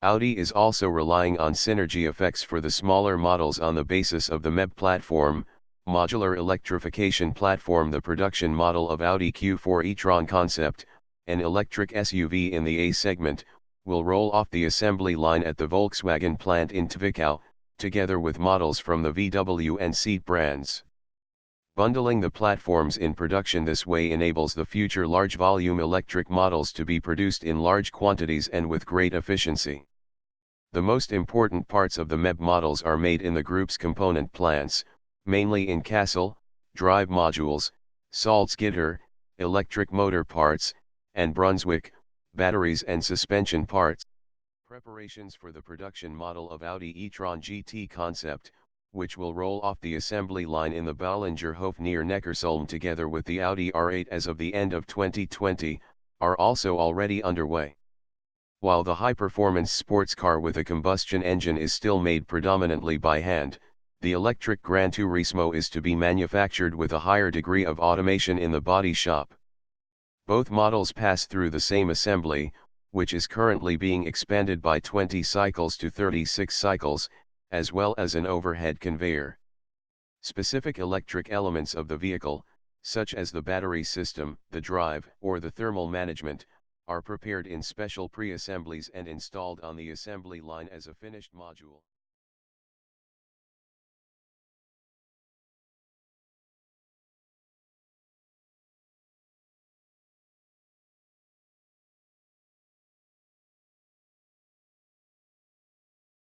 Audi is also relying on synergy effects for the smaller models on the basis of the MEB platform, modular electrification platform. The production model of Audi Q4 e-tron concept, an electric SUV in the A segment, will roll off the assembly line at the Volkswagen plant in Zwickau, together with models from the VW and Seat brands. Bundling the platforms in production this way enables the future large-volume electric models to be produced in large quantities and with great efficiency. The most important parts of the MEB models are made in the group's component plants, mainly in Kassel, drive modules, Salzgitter, electric motor parts, and Brunswick, batteries and suspension parts. Preparations for the production model of Audi e-tron GT concept, which will roll off the assembly line in the Böllinger Höfe near Neckarsulm together with the Audi R8 as of the end of 2020, are also already underway. While the high-performance sports car with a combustion engine is still made predominantly by hand, the electric Gran Turismo is to be manufactured with a higher degree of automation in the body shop. Both models pass through the same assembly, which is currently being expanded by 20 cycles to 36 cycles, as well as an overhead conveyor. Specific electric elements of the vehicle, such as the battery system, the drive, or the thermal management, are prepared in special pre-assemblies and installed on the assembly line as a finished module.